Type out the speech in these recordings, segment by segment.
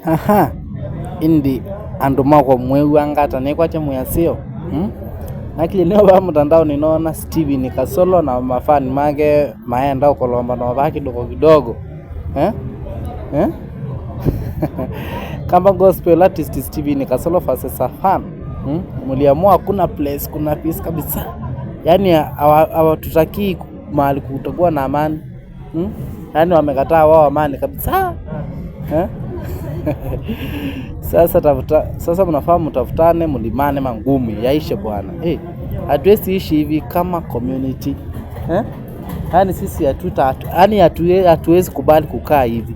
Aha, indi andumako mweu angata nekwache muyasio. Nakili leo ba mtandao ninaona Steven Kasolo na mafani make maenda ukolomba na wabaki kidogo. Kama gospel artist Steven Kasolo versus fan. Muliamua kuna place, kuna peace kabisa. Yaani hawatutaki mahali kutakuwa na amani. Yaani wamekataa wao amani kabisa. Sasa mnafahamu mtafutane mlimane mangumu yaishe bwana. Hatuwezi ishi hivi kama community. Yaani sisi hatuwezi kubali kukaa hivi.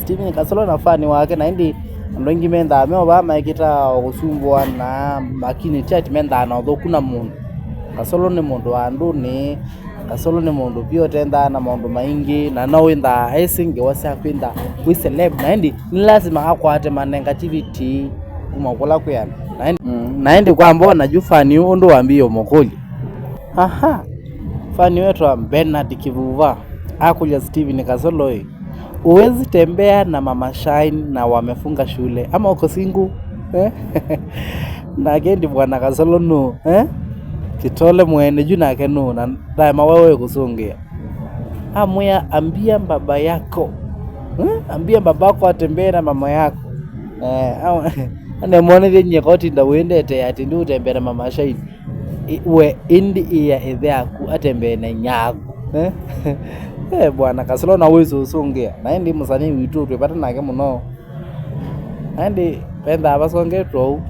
Steven Kasolo na fani wake na indi ndongi menda ameo maikita kusumbwa na makini church menda na kuna mundu. Kasolo ni mundu wandu ni Kasolo ni mundu pio tenda na mundu maingi na wenda esinge wasa kwenda we celeb na indi ni lazima akwate negativity kumakula kuyana na indi kwamba na jufani undu wambio mokoli. Aha, fani wetu wa Bernard Kivuva akuja Steven Kasolo. Uwezi tembea na mama Shine na wamefunga shule ama uko single na gendi bwana Kasolo no kitole mwene juna kenu na daima wewe kusongea amuya ambia baba yako ambia babako atembee na mama yako ane mwone vyenye koti nda uendete ati ndi utembee na mama Shine we indi iya edhaku atembee na nyako bwana Kasolo na wewe usongea na ndi musanii witu tupata nake muno na ndi penda abasonge tu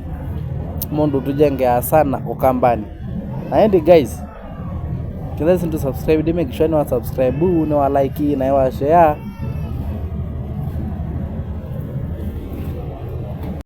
mundu tujenge sana ukambani. And guys, please to subscribe, make sure you subscribe, you like, and share.